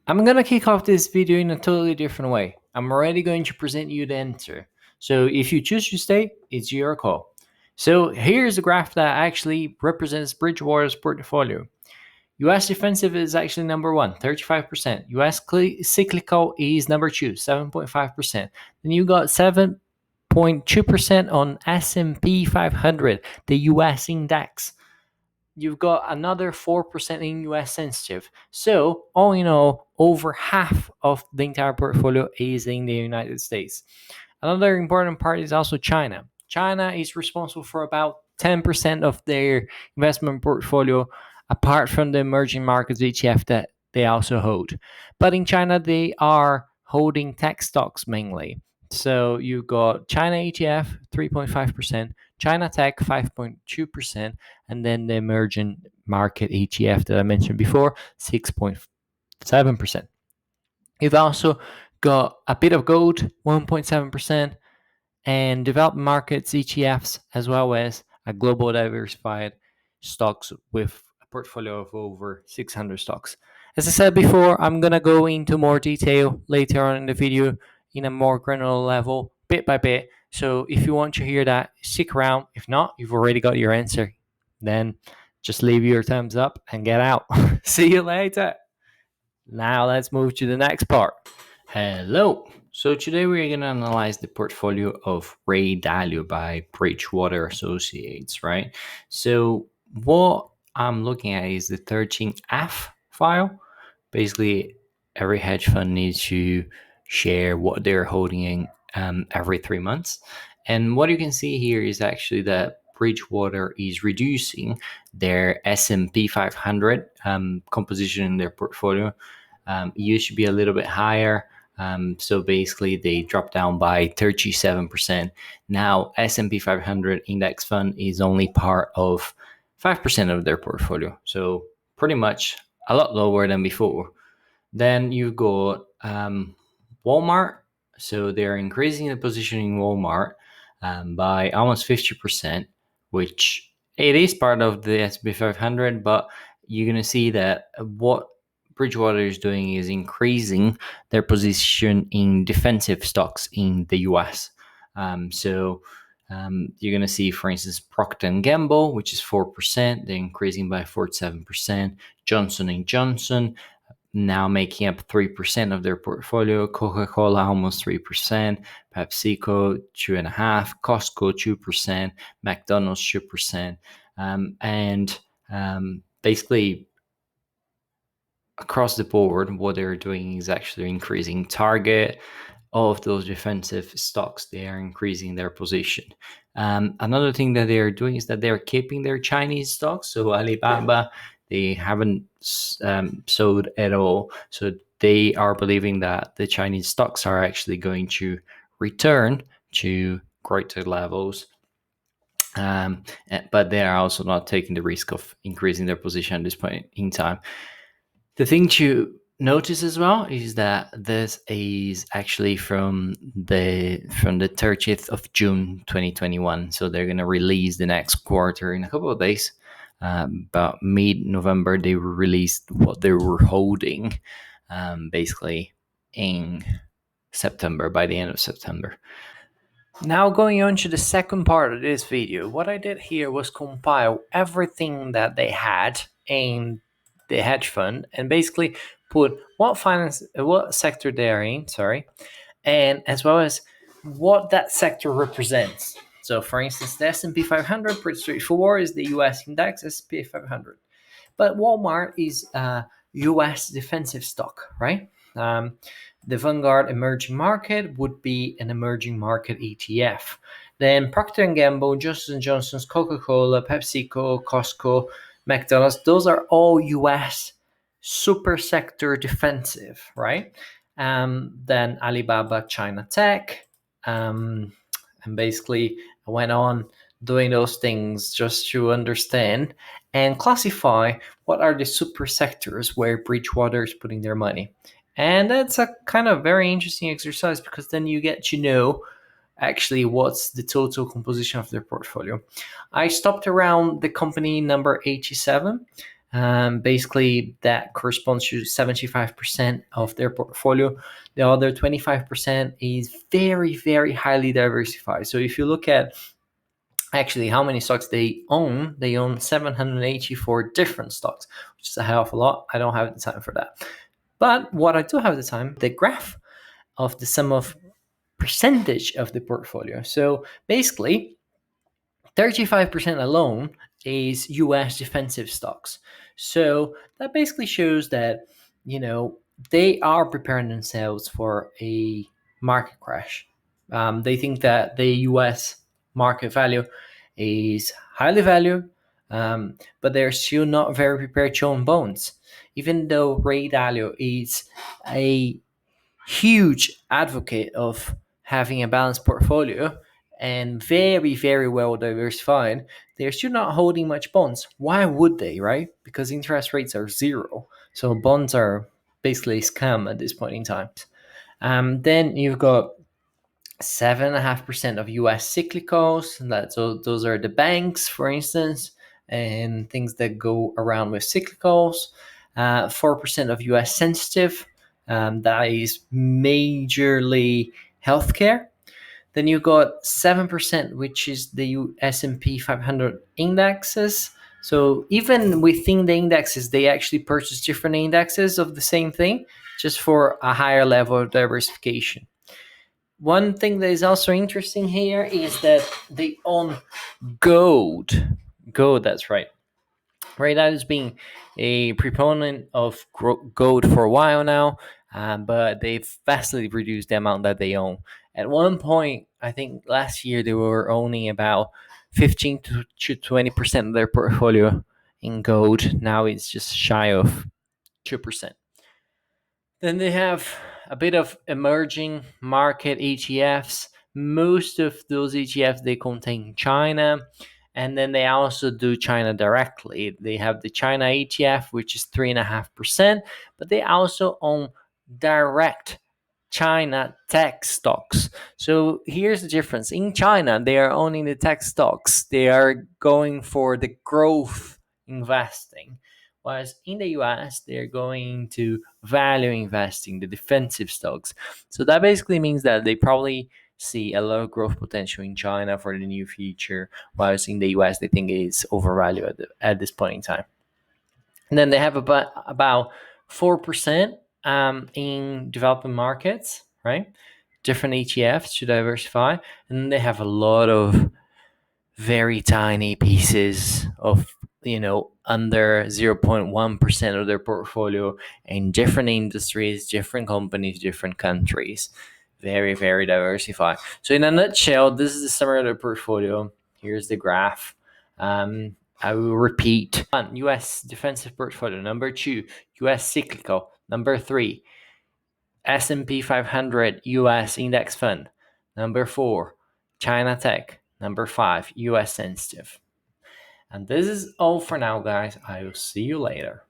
I'm gonna kick off this video in a totally different way. I'm already going to present you the answer. So if you choose to stay, it's your call. So here's a graph that actually represents Bridgewater's portfolio. US defensive is actually number one, 35%. US cyclical is number two, 7.5%. Then you got 7.2% on S&P 500, the US index. You've got another 4% in US sensitive. So, all in all, over half of the entire portfolio is in the United States. Another important part is also China. China is responsible for about 10% of their investment portfolio, apart from the emerging markets ETF that they also hold. But in China, they are holding tech stocks mainly. So you got China ETF 3.5%, China Tech 5.2%, and then the emerging market ETF that I mentioned before 6.7%. You've also got a bit of gold 1.7%, and developed markets ETFs, as well as a global diversified stocks with a portfolio of over 600 stocks. As I said before, I'm going to go into more detail later on in the video in a more granular level, bit by bit. So if you want to hear that, stick around. If not, you've already got your answer. Then just leave your thumbs up and get out. See you later. Now let's move to the next part. Hello. So today we're going to analyze the portfolio of Ray Dalio by Bridgewater Associates, right? So what I'm looking at is the 13F file. Basically, every hedge fund needs to share what they're holding in every 3 months. And what you can see here is actually that Bridgewater is reducing their S&P 500 composition in their portfolio. It used to be a little bit higher. So basically, they dropped down by 37%. Now, S&P 500 index fund is only part of 5% of their portfolio. So pretty much a lot lower than before. Then you got Walmart. So they're increasing the position in Walmart by almost 50%, which it is part of the S&P 500, but you're going to see that what Bridgewater is doing is increasing their position in defensive stocks in the US. You're going to see, for instance, Procter & Gamble, which is 4%. They're increasing by 47%. Johnson & Johnson, now making up 3% of their portfolio. Coca-Cola, almost 3%. PepsiCo, 2.5%. Costco, 2%. McDonald's, 2%. Basically, across the board, what they're doing is actually increasing Target. All of those defensive stocks, they are increasing their position. Another thing that they are doing is that they're keeping their Chinese stocks. So Alibaba, they haven't sold at all. So they are believing that the Chinese stocks are actually going to return to greater levels. But they are also not taking the risk of increasing their position at this point in time. The thing to notice as well is that this is actually from the 30th of June 2021. So they're going to release the next quarter in a couple of days. About mid-November, they released what they were holding, basically in September, by the end of September. Now going on to the second part of this video, what I did here was compile everything that they had in the hedge fund and basically put what sector they are in, and as well as what that sector represents. So for instance, the S&P 500, pretty straightforward, is the US index, S&P 500. But Walmart is a US defensive stock, right? The Vanguard emerging market would be an emerging market ETF. Then Procter & Gamble, Johnson & Johnson's, Coca-Cola, PepsiCo, Costco, McDonald's, those are all US super sector defensive, right? Then Alibaba, China Tech, and basically I went on doing those things just to understand and classify what are the super sectors where Bridgewater is putting their money. And that's a kind of very interesting exercise because then you get to know actually what's the total composition of their portfolio. I stopped around the company number 87. Basically, that corresponds to 75% of their portfolio. The other 25% is very, very highly diversified. So if you look at actually how many stocks they own 784 different stocks, which is a hell of a lot. I don't have the time for that. But what I do have the time, the graph of the sum of percentage of the portfolio. So basically, 35% alone is US defensive stocks. So that basically shows that, they are preparing themselves for a market crash. They think that the US market value is highly valued, but they're still not very prepared to own bonds. Even though Ray Dalio is a huge advocate of having a balanced portfolio and very, very well diversified, they're still not holding much bonds. Why would they, right? Because interest rates are zero. So bonds are basically a scam at this point in time. Then you've got 7.5% of US cyclicals. So those are the banks, for instance, and things that go around with cyclicals. 4% of US sensitive. That is majorly healthcare. Then you got 7%, which is the S&P 500 indexes. So even within the indexes, they actually purchase different indexes of the same thing, just for a higher level of diversification. One thing that is also interesting here is that they own gold. Gold, that's right. Right, that has been a proponent of gold for a while now, but they've vastly reduced the amount that they own. At one point, I think last year they were owning about 15 to 20% of their portfolio in gold. Now it's just shy of 2%. Then they have a bit of emerging market ETFs. Most of those ETFs, they contain China, and then they also do China directly. They have the China ETF, which is 3.5%, but they also own direct China tech stocks. So here's the difference. In China, they are owning the tech stocks. They are going for the growth investing. Whereas in the US, they're going to value investing, the defensive stocks. So that basically means that they probably see a lot of growth potential in China for the near future, whereas in the US, they think it's overvalued at this point in time. And then they have about 4% in developing markets, right? Different ETFs to diversify. And then they have a lot of very tiny pieces of, under 0.1% of their portfolio in different industries, different companies, different countries. Very, very diversified. So in a nutshell, this is the summary of the portfolio. Here's the graph. I will repeat. 1, US defensive portfolio. Number 2, US cyclical. Number 3, S&P 500 US index fund. Number 4, China tech. Number 5, US sensitive. And this is all for now, guys. I will see you later.